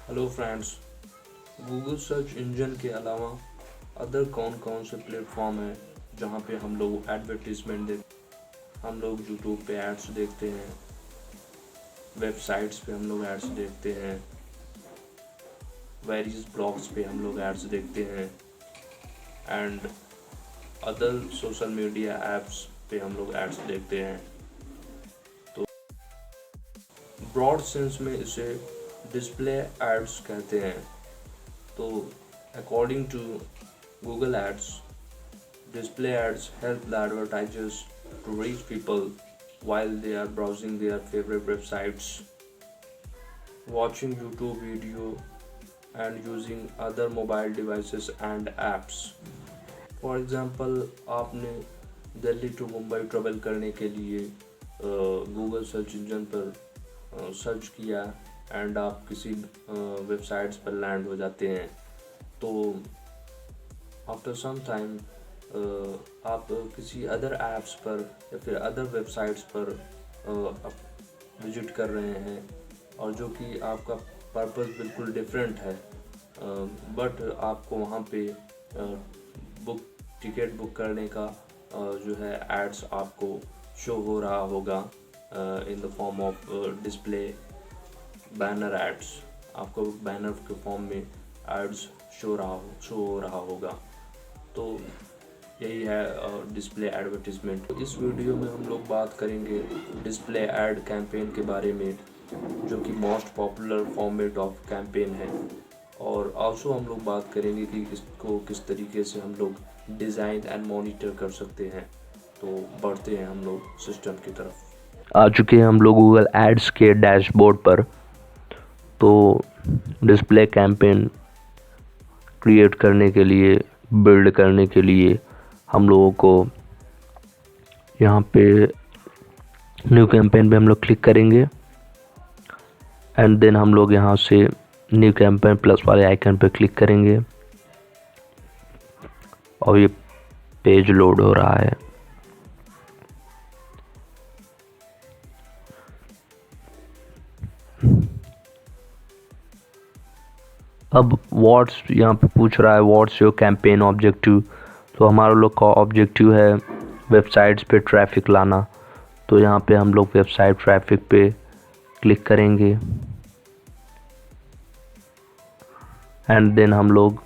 Hello friends. Google search engine के अलावा other कौन कौन से प्लेटफॉर्म हैं जहाँ पे हम लोग एडवर्टीजमेंट हम लोग यूट्यूब पे एड्स देखते हैं, वेबसाइट्स पे हम लोग एड्स देखते हैं, वेरियस ब्लॉग्स पे हम लोग एड्स देखते हैं and other social media apps पे हम लोग एड्स देखते हैं। तो ब्रॉड सेंस में इसे डिस्प्ले एड्स कहते हैं। तो according to Google ads, display ads help the advertisers to reach people while they are browsing their favorite websites, watching YouTube video, and using other mobile devices and apps. For example, आपने Delhi to Mumbai travel करने के लिए Google search engine पर search किया and आप किसी websites पर land हो जाते हैं। तो आफ्टर सम टाइम आप किसी अदर ऐप्स पर या फिर अदर वेबसाइट्स पर विजिट कर रहे हैं और जो कि आपका पर्पस बिल्कुल डिफरेंट है, बट आपको वहाँ पे टिकट बुक करने का जो है एड्स आपको शो हो रहा होगा in the form of display banner ads. आपको बैनर के फॉर्म में एड्स शो हो रहा होगा। तो यही है डिस्प्ले एडवर्टीजमेंट। तो इस वीडियो में हम लोग बात करेंगे डिस्प्ले एड कैंपेन के बारे में, जो कि most popular format of campaign है। और आल्सो हम लोग बात करेंगे कि इसको किस तरीके से हम लोग डिज़ाइन एंड मॉनिटर कर सकते हैं। तो बढ़ते हैं हम लोग सिस्टम की तरफ। आ चुके हैं हम लोग गूगल एड्स के डैशबोर्ड पर। तो डिस्प्ले कैंपेन क्रिएट करने के लिए, बिल्ड करने के लिए हम लोगों को यहाँ पे न्यू कैंपेन पे हम लोग क्लिक करेंगे एंड देन हम लोग यहाँ से न्यू कैंपेन प्लस वाले आइकन पे क्लिक करेंगे और ये पेज लोड हो रहा है। अब व्हाट्स यहाँ पे पूछ रहा है व्हाट्स योर कैंपेन ऑब्जेक्टिव। तो हमारा लोग का ऑब्जेक्टिव है वेबसाइट्स पे ट्रैफिक लाना। तो यहाँ पे हम लोग वेबसाइट ट्रैफिक पे क्लिक करेंगे एंड देन हम लोग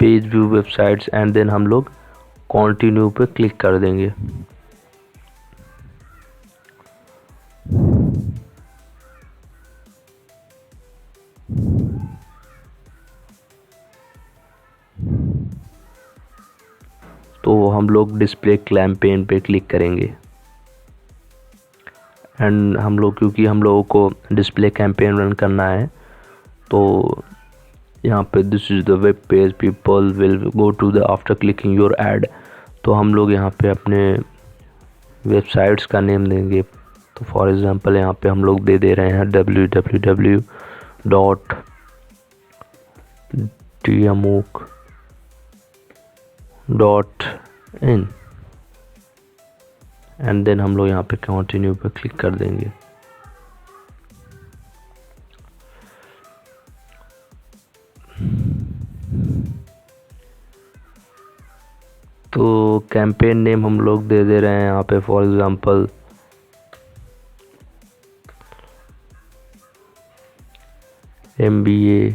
page view websites and then हम लोग कंटिन्यू पे क्लिक कर देंगे। तो हम लोग डिस्प्ले कैंपेन पे क्लिक करेंगे एंड हम लोग, क्योंकि हम लोगों को डिस्प्ले कैंपेन रन करना है, तो यहाँ पे this is the web page people will go to the after clicking your ad. तो हम लोग यहाँ पे अपने वेबसाइट्स का नेम देंगे। तो फॉर एग्जांपल यहाँ पे हम लोग दे रहे हैं www.tmook.in एंड देन हम लोग यहाँ पे कंटिन्यू पे क्लिक कर देंगे। तो कैंपेन नेम हम लोग दे रहे हैं यहाँ पे, for example MBA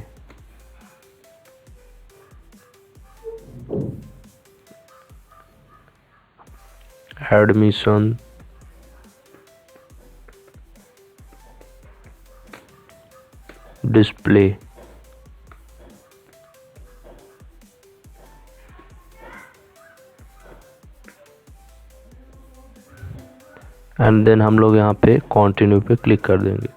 admission display. And then हम लोग यहाँ पे कंटिन्यू पे क्लिक कर देंगे।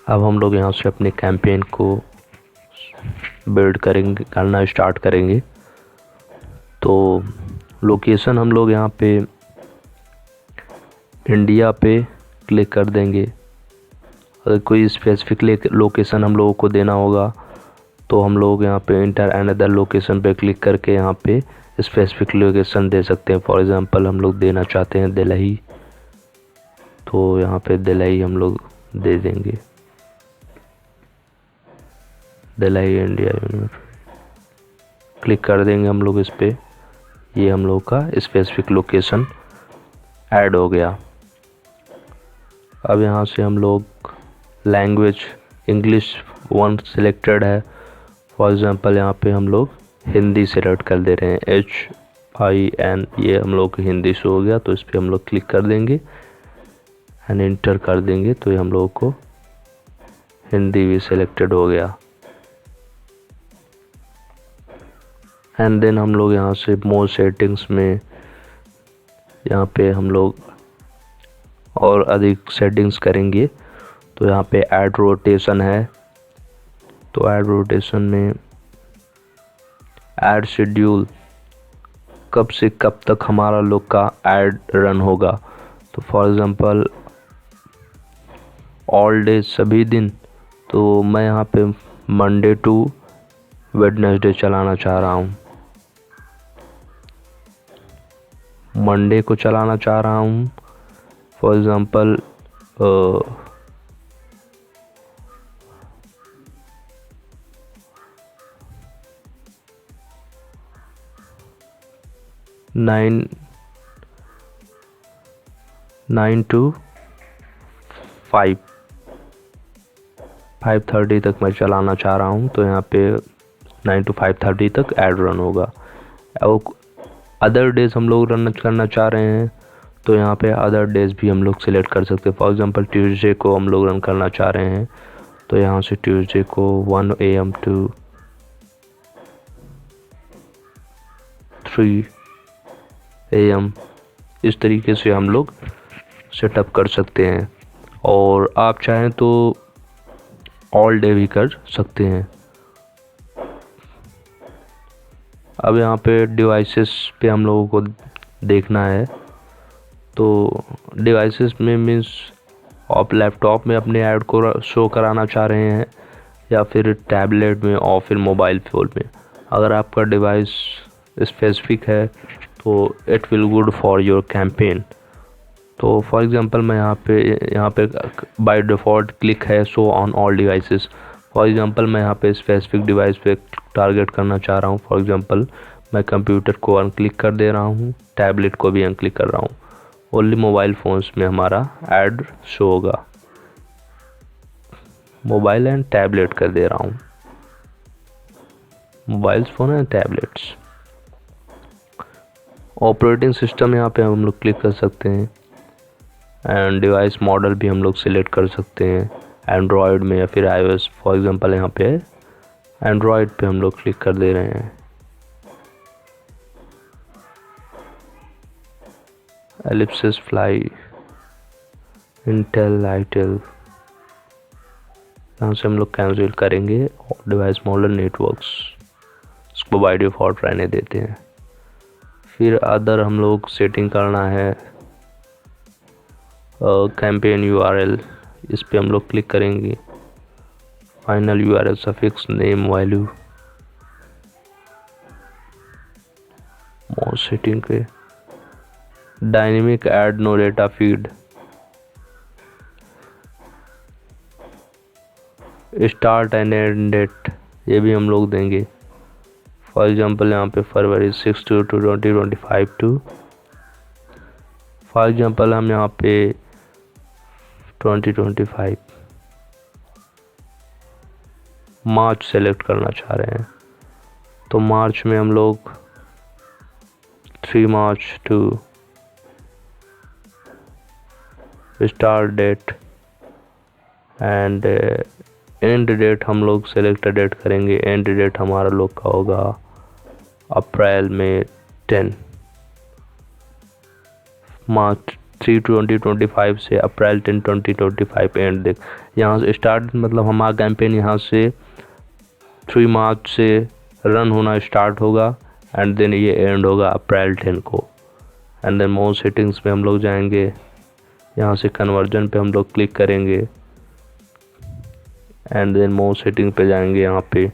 अब हम लोग यहाँ से अपने कैंपेन को बिल्ड करना स्टार्ट करेंगे। तो लोकेशन हम लोग यहाँ पे इंडिया पे क्लिक कर देंगे। अगर कोई स्पेसिफिक लोकेशन हम लोगों को देना होगा तो हम लोग यहाँ पे इंटर अनदर लोकेशन पे क्लिक करके यहाँ पे स्पेसिफिक लोकेशन दे सकते हैं। फॉर एग्जांपल हम लोग देना चाहते हैं दिल्ली, तो यहाँ पे दिल्ली हम लोग दे देंगे, दिल्ली इंडिया यूनिवर्सिटी क्लिक कर देंगे हम लोग इस पे। ये हम लोग का स्पेसिफिक लोकेशन ऐड हो गया। अब यहाँ से हम लोग लैंग्वेज इंग्लिश वन सिलेक्टेड है, फॉर एग्जांपल यहाँ पे हम लोग हिंदी सेलेक्ट कर दे रहे हैं, HIN, ये हम लोग हिंदी शो हो गया। तो इस पर हम लोग क्लिक कर देंगे एंड इंटर कर देंगे, तो ये हम लोगों को हिंदी भी सिलेक्टेड हो गया। एंड देन हम लोग यहाँ से मोर सेटिंग्स में यहाँ पे हम लोग और अधिक सेटिंग्स करेंगे। तो यहाँ पे ऐड रोटेशन है, तो ऐड रोटेशन में ऐड शेड्यूल, कब से कब तक हमारा लोग का ऐड रन होगा। तो फॉर एग्जांपल ऑल डे, सभी दिन, तो मैं यहाँ पे मंडे टू वेडनेसडे चलाना चाह रहा हूँ, मंडे को चलाना चाह रहा हूँ। फॉर एग्जांपल 9 to 5:30 तक मैं चलाना चाह रहा हूँ। तो यहाँ पे 9 to 5:30 तक ऐड रन होगा। और अदर डेज हम लोग रन करना चाह रहे हैं, तो यहाँ पे अदर डेज भी हम लोग सिलेक्ट कर सकते हैं। फॉर एग्जांपल ट्यूसडे को हम लोग रन करना चाह रहे हैं, तो यहाँ से ट्यूसडे को 1 AM to 3 AM इस तरीके से हम लोग सेटअप कर सकते हैं। और आप चाहें तो ऑल डे भी कर सकते हैं। अब यहाँ पे डिवाइसेस पे हम लोगों को देखना है, तो डिवाइसेस में मीन्स आप लैपटॉप में अपने ऐड को शो कराना चाह रहे हैं या फिर टैबलेट में और फिर मोबाइल फ़ोन में। अगर आपका डिवाइस स्पेसिफिक है तो it will good for your campaign. तो फॉर एग्जांपल मैं यहाँ पे बाय डिफ़ॉल्ट क्लिक है show on all devices. For example मैं यहाँ पे स्पेसिफिक डिवाइस पे टारगेट करना चाह रहा हूँ। फॉर एग्जांपल मैं कंप्यूटर को अनक्लिक कर दे रहा हूँ, टैबलेट को भी अनक्लिक कर रहा हूँ। ओनली मोबाइल फ़ोन्स में हमारा ऐड शो होगा, मोबाइल एंड टैबलेट कर दे रहा हूँ, mobile phone and tablets. Operating system यहाँ पे हम लोग क्लिक कर सकते हैं एंड डिवाइस मॉडल भी हम लोग सिलेक्ट कर सकते हैं, एंड्रॉयड में या फिर iOS। फॉर एग्जांपल यहाँ पे एंड्रॉयड पे हम लोग क्लिक कर दे रहे हैं। एलिप्सिस फ्लाई, इंटेल, आईटेल, यहाँ से हम लोग कैंसिल करेंगे। डिवाइस मॉडल नेटवर्क्स इसको बाय डिफ़ॉल्ट रहने देते हैं। फिर अदर हम लोग सेटिंग करना है, कैंपेन URL, इस पे हम लोग क्लिक करेंगे। Final URL suffix, name, value, more setting पे dynamic add, no data feed, start and end date, ये भी हम लोग देंगे। फॉर एग्जांपल यहाँ पे फरवरी 6 to 2025 टू, फॉर एग्जांपल हम यहाँ पे 2025 मार्च सेलेक्ट करना चाह रहे हैं, तो मार्च में हम लोग 3 March to start date and end date हम लोग सेलेक्ट डेट करेंगे। एंड डेट हमारा लोग का होगा अप्रैल में 10, मार्च 3 2025 से अप्रैल 10 2025 एंड देख। यहाँ से स्टार्ट मतलब हमारा कैंपेन यहाँ से 3 मार्च से रन होना स्टार्ट होगा एंड देन ये एंड होगा अप्रैल 10 को। एंड देन मोर सेटिंग्स में हम लोग जाएंगे, यहाँ से कन्वर्जन पे हम लोग क्लिक करेंगे एंड देन मोर सेटिंग पे जाएंगे। यहाँ पे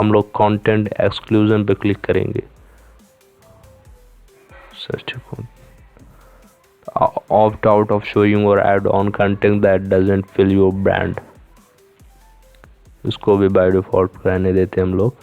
हम लोग कंटेंट एक्सक्लूजन पे क्लिक करेंगे। Search opt out of showing or add on content that doesn't fill your brand, इसको भी बाय डिफॉल्ट रहने देते हैं हम लोग।